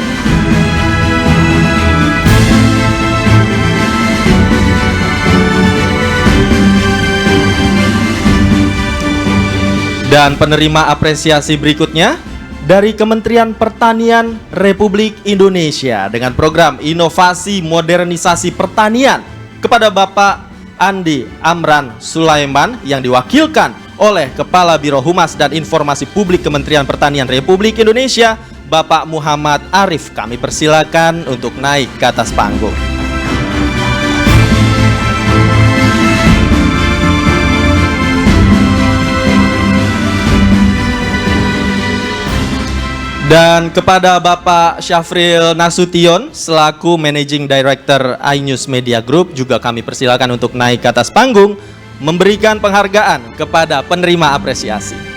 Dan penerima apresiasi berikutnya dari Kementerian Pertanian Republik Indonesia dengan program Inovasi Modernisasi Pertanian kepada Bapak Andi Amran Sulaiman yang diwakilkan oleh Kepala Biro Humas dan Informasi Publik Kementerian Pertanian Republik Indonesia, Bapak Muhammad Arif. Kami persilakan untuk naik ke atas panggung. Dan kepada Bapak Syafril Nasution selaku Managing Director iNews Media Group juga kami persilakan untuk naik ke atas panggung memberikan penghargaan kepada penerima apresiasi.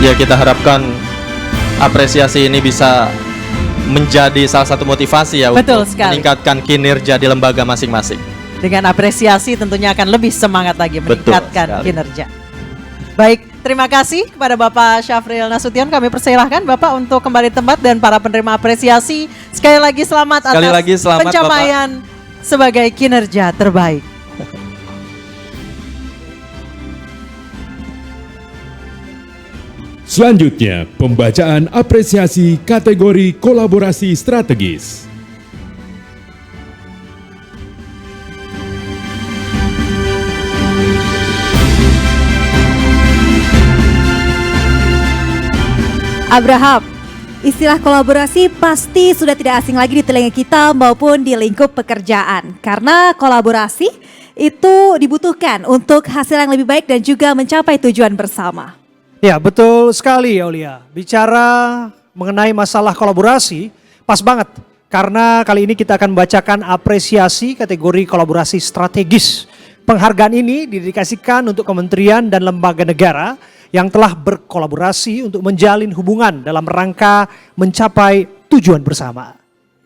Ya, kita harapkan apresiasi ini bisa menjadi salah satu motivasi ya. Betul untuk sekali. meningkatkan kinerja di lembaga masing-masing. Dengan apresiasi tentunya akan lebih semangat lagi meningkatkan kinerja. Baik, terima kasih kepada Bapak Syafril Nasution. Kami persilahkan Bapak untuk kembali tempat dan para penerima apresiasi. Sekali lagi selamat atas pencapaian Bapak sebagai kinerja terbaik. Selanjutnya, pembacaan apresiasi kategori kolaborasi strategis. Abraham, istilah kolaborasi pasti sudah tidak asing lagi di telinga kita maupun di lingkup pekerjaan. Karena kolaborasi itu dibutuhkan untuk hasil yang lebih baik dan juga mencapai tujuan bersama. Ya, betul sekali Aulia. Bicara mengenai masalah kolaborasi, pas banget. Karena kali ini kita akan membacakan apresiasi kategori kolaborasi strategis. Penghargaan ini didedikasikan untuk kementerian dan lembaga negara yang telah berkolaborasi untuk menjalin hubungan dalam rangka mencapai tujuan bersama.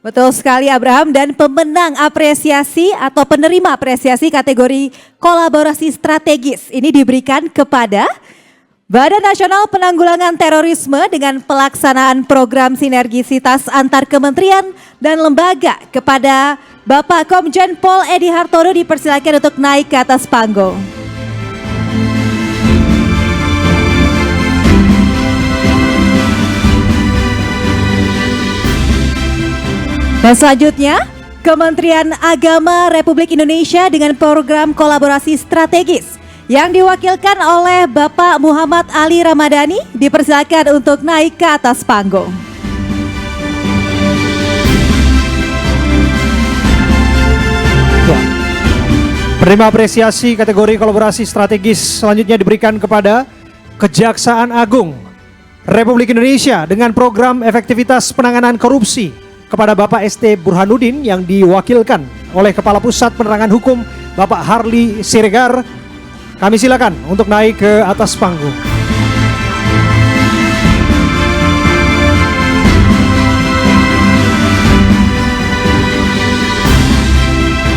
Betul sekali Abraham, dan pemenang apresiasi atau penerima apresiasi kategori kolaborasi strategis ini diberikan kepada Badan Nasional Penanggulangan Terorisme dengan pelaksanaan program sinergisitas antar kementerian dan lembaga. Kepada Bapak Komjen Pol Edi Hartono dipersilakan untuk naik ke atas panggung. Dan selanjutnya, Kementerian Agama Republik Indonesia dengan program kolaborasi strategis yang diwakilkan oleh Bapak Muhammad Ali Ramadhani dipersilakan untuk naik ke atas panggung. Penerima apresiasi kategori kolaborasi strategis selanjutnya diberikan kepada Kejaksaan Agung Republik Indonesia dengan program efektivitas penanganan korupsi kepada Bapak ST Burhanuddin yang diwakilkan oleh Kepala Pusat Penerangan Hukum Bapak Harli Siregar. Kami silakan untuk naik ke atas panggung.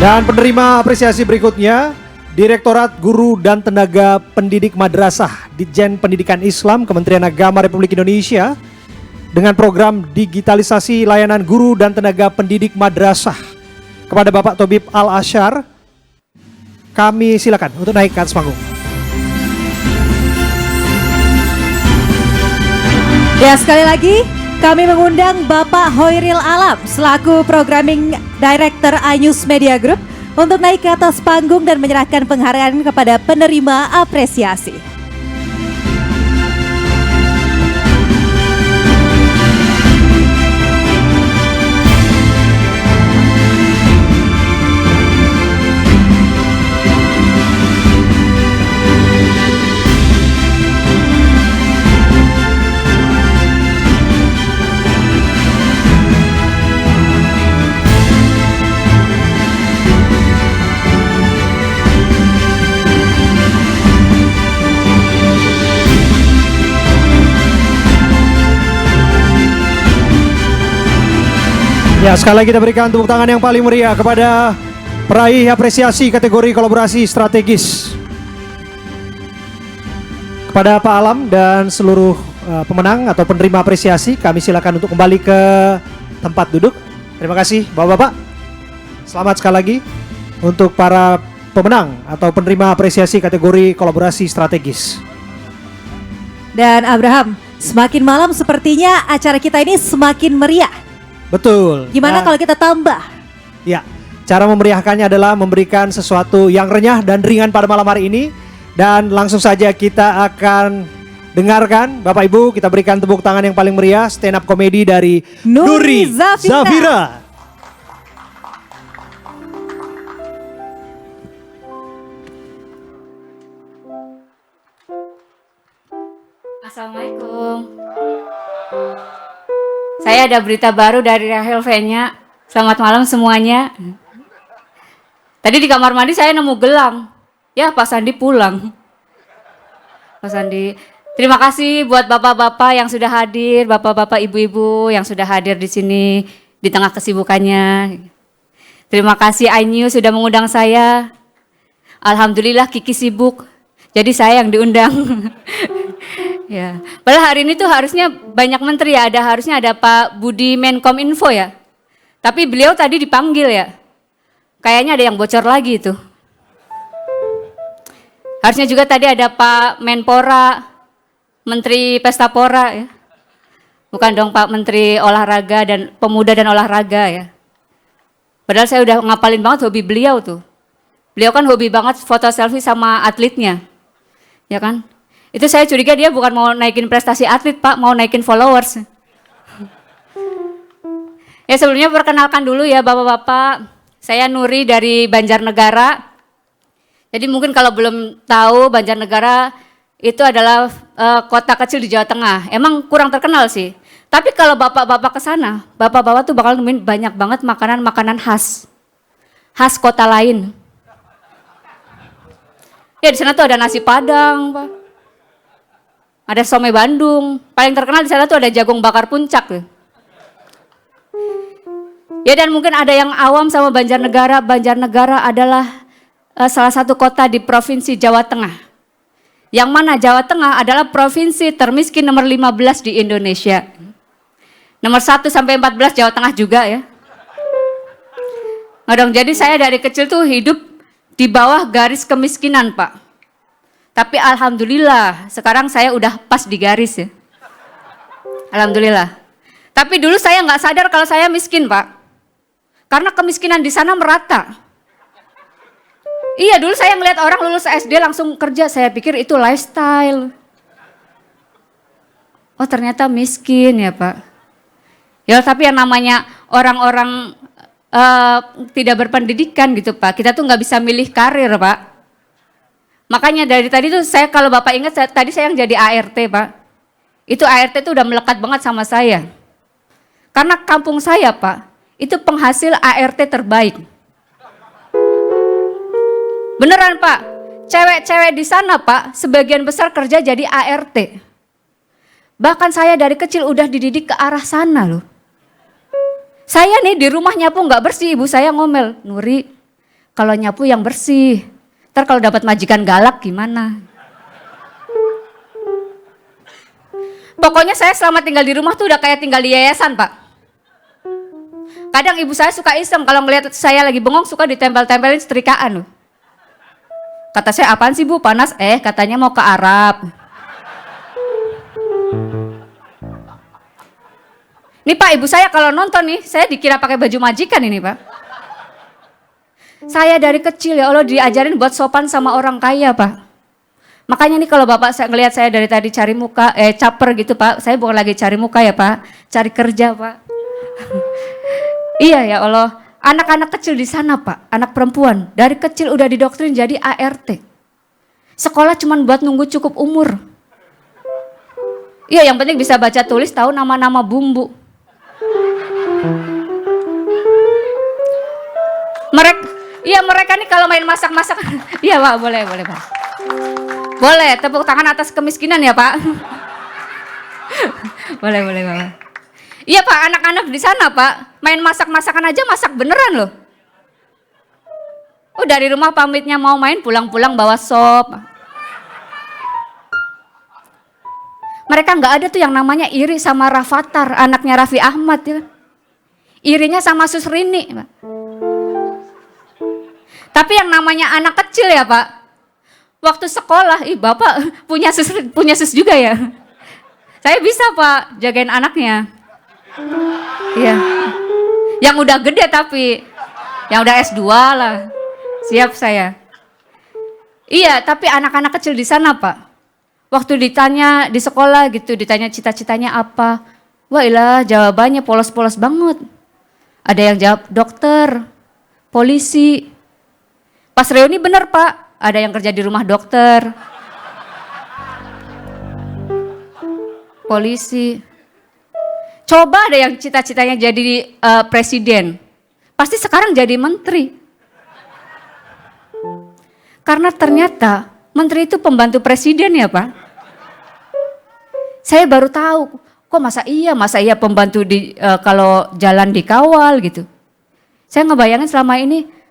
Dan penerima apresiasi berikutnya, Direktorat Guru dan Tenaga Pendidik Madrasah Ditjen Pendidikan Islam Kementerian Agama Republik Indonesia dengan program digitalisasi layanan guru dan tenaga pendidik madrasah kepada Bapak Tobib Al-Asyar. Kami silakan untuk naik ke atas panggung. Ya, sekali lagi kami mengundang Bapak Hoiril Alam selaku Programming Director iNews Media Group untuk naik ke atas panggung dan menyerahkan penghargaan kepada penerima apresiasi. Ya, sekali lagi kita berikan tepuk tangan yang paling meriah kepada peraih apresiasi kategori kolaborasi strategis. Kepada Pak Alam dan seluruh pemenang atau penerima apresiasi, kami silakan untuk kembali ke tempat duduk. Terima kasih Bapak-bapak. Selamat sekali lagi untuk para pemenang atau penerima apresiasi kategori kolaborasi strategis. Dan Abraham, semakin malam sepertinya acara kita ini semakin meriah. Betul. Gimana kalau kita tambah? Ya, cara memeriahkannya adalah memberikan sesuatu yang renyah dan ringan pada malam hari ini. Dan langsung saja kita akan dengarkan, Bapak Ibu, kita berikan tepuk tangan yang paling meriah, stand up komedi dari Nuri Zafira. Assalamualaikum. Saya ada berita baru dari Rahel Venya. Selamat malam semuanya. Tadi di kamar mandi saya nemu gelang. Ya, Pak Sandi pulang. Pak Sandi, terima kasih buat bapak-bapak yang sudah hadir, bapak-bapak ibu-ibu yang sudah hadir di sini di tengah kesibukannya. Terima kasih iNews sudah mengundang saya. Alhamdulillah Kiki sibuk, jadi saya yang diundang. Ya, padahal hari ini tuh harusnya banyak menteri ya, harusnya ada Pak Budi Menkominfo ya. Tapi beliau tadi dipanggil ya. Kayaknya ada yang bocor lagi itu. Harusnya juga tadi ada Pak Menpora, Menteri Pestapora ya. Bukan dong Pak Menteri Olahraga dan Pemuda dan Olahraga ya. Padahal saya udah ngapalin banget hobi beliau tuh. Beliau kan hobi banget foto selfie sama atletnya. Ya kan? Itu saya curiga dia bukan mau naikin prestasi atlet Pak, mau naikin followers. Ya sebelumnya perkenalkan dulu ya Bapak-bapak, saya Nuri dari Banjarnegara. Jadi mungkin kalau belum tahu Banjarnegara itu adalah kota kecil di Jawa Tengah. Emang kurang terkenal sih. Tapi kalau Bapak-bapak ke sana, Bapak-bapak tuh bakal nemuin banyak banget makanan-makanan khas. Khas kota lain. Ya di sana tuh ada nasi Padang, Pak. Ada somai Bandung, paling terkenal di sana tuh ada jagung bakar puncak. Ya dan mungkin ada yang awam sama Banjarnegara. Banjarnegara adalah salah satu kota di Provinsi Jawa Tengah. Yang mana Jawa Tengah adalah provinsi termiskin nomor 15 di Indonesia. Nomor 1 sampai 14 Jawa Tengah juga ya. Nggak dong, jadi saya dari kecil tuh hidup di bawah garis kemiskinan Pak. Tapi alhamdulillah sekarang saya udah pas di garis ya. Alhamdulillah. Tapi dulu saya nggak sadar kalau saya miskin Pak. Karena kemiskinan di sana merata. Iya dulu saya ngeliat orang lulus SD langsung kerja, saya pikir itu lifestyle. Oh ternyata miskin ya Pak. Ya tapi yang namanya orang-orang tidak berpendidikan gitu Pak. Kita tuh nggak bisa milih karir Pak. Makanya dari tadi tuh saya kalau Bapak ingat tadi saya yang jadi ART Pak. Itu ART tuh udah melekat banget sama saya. Karena kampung saya Pak, itu penghasil ART terbaik. Beneran Pak, cewek-cewek di sana Pak, sebagian besar kerja jadi ART. Bahkan saya dari kecil udah dididik ke arah sana loh. Saya nih di rumah nyapu nggak bersih, ibu saya ngomel, Nuri, kalau nyapu yang bersih. Ntar kalau dapat majikan galak gimana? Pokoknya saya selama tinggal di rumah tuh udah kayak tinggal di yayasan Pak. Kadang ibu saya suka iseng kalau ngelihat saya lagi bengong suka ditempel-tempelin setrikaan loh. Kata saya apaan sih Bu, panas? Katanya mau ke Arab. Nih Pak, ibu saya kalau nonton nih, saya dikira pakai baju majikan ini Pak. Saya dari kecil ya Allah diajarin buat sopan sama orang kaya Pak. Makanya nih kalau Bapak saya ngelihat saya dari tadi cari muka, caper gitu Pak, saya bukan lagi cari muka ya Pak, cari kerja Pak. Iya ya Allah, anak-anak kecil di sana Pak, anak perempuan, dari kecil udah didoktrin jadi ART. Sekolah cuman buat nunggu cukup umur. Iya yang penting bisa baca tulis, tahu nama-nama bumbu. Mereka nih kalau main masak-masak, iya Pak, boleh Pak. Boleh, tepuk tangan atas kemiskinan ya Pak. boleh Pak. Iya Pak, anak-anak di sana Pak, main masak-masakan aja masak beneran loh. Oh dari rumah pamitnya mau main, pulang-pulang bawa sop. Mereka nggak ada tuh yang namanya iri sama Rafathar, anaknya Raffi Ahmad ya. Irinya sama Sus Rini Pak. Tapi yang namanya anak kecil ya Pak, waktu sekolah, Bapak punya sus juga ya? Saya bisa Pak, jagain anaknya. Iya. Yang udah gede tapi, yang udah S2 lah, siap saya. Iya, tapi anak-anak kecil di sana Pak, waktu ditanya di sekolah gitu, ditanya cita-citanya apa, wah ilah jawabannya polos-polos banget. Ada yang jawab dokter, polisi. Pas reuni bener Pak, ada yang kerja di rumah dokter, polisi. Coba ada yang cita-citanya jadi presiden, pasti sekarang jadi menteri. Karena ternyata menteri itu pembantu presiden ya Pak. Saya baru tahu, kok masa iya pembantu kalau jalan dikawal gitu. Saya ngebayangin selama ini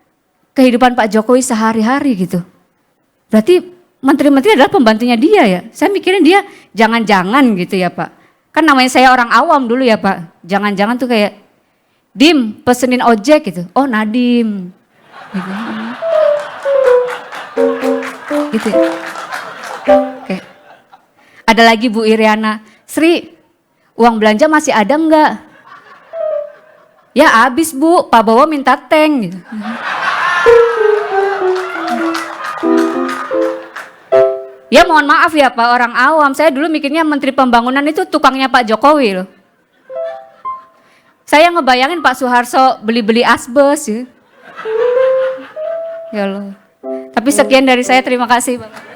kehidupan Pak Jokowi sehari-hari gitu. Berarti menteri-menteri adalah pembantunya dia ya. Saya mikirin dia jangan-jangan gitu ya Pak. Kan namanya saya orang awam dulu ya Pak. Jangan-jangan tuh kayak, Dim pesenin ojek gitu. Oh Nadim. Gitu ya. Oke. Ada lagi Bu Iriana, Sri uang belanja masih ada enggak? Ya habis Bu, Pak Bowo minta tank gitu. Ya mohon maaf ya Pak, orang awam. Saya dulu mikirnya Menteri Pembangunan itu tukangnya Pak Jokowi loh. Saya ngebayangin Pak Soeharto beli-beli asbes ya. Ya Allah. Tapi sekian dari saya, terima kasih Bapak.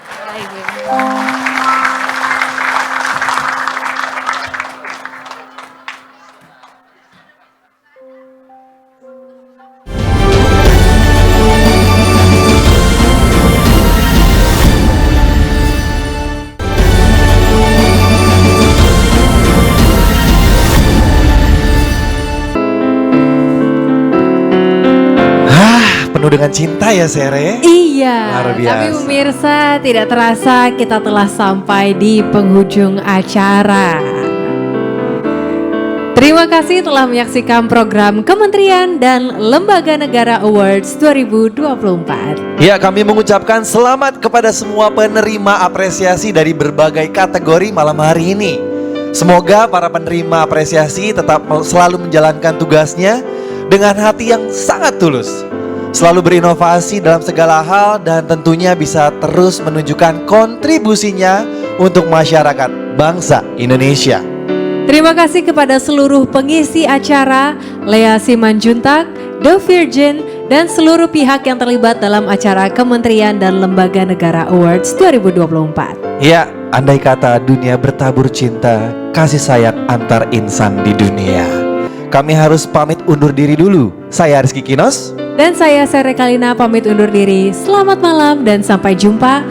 Penuh dengan cinta ya Sere. Iya, Luar biasa. tapi pemirsa tidak terasa kita telah sampai di penghujung acara. Terima kasih telah menyaksikan program Kementerian dan Lembaga Negara Awards 2024. Ya, kami mengucapkan selamat kepada semua penerima apresiasi dari berbagai kategori malam hari ini. Semoga para penerima apresiasi tetap selalu menjalankan tugasnya dengan hati yang sangat tulus, selalu berinovasi dalam segala hal, dan tentunya bisa terus menunjukkan kontribusinya untuk masyarakat bangsa Indonesia. Terima kasih kepada seluruh pengisi acara, Lea Simanjuntak, The Virgin, dan seluruh pihak yang terlibat dalam acara Kementerian dan Lembaga Negara Awards 2024. Ya, andai kata dunia bertabur cinta, kasih sayang antar insan di dunia. Kami harus pamit undur diri dulu. Saya Rizky Kinos. Dan saya Sere Kalina pamit undur diri. Selamat malam dan sampai jumpa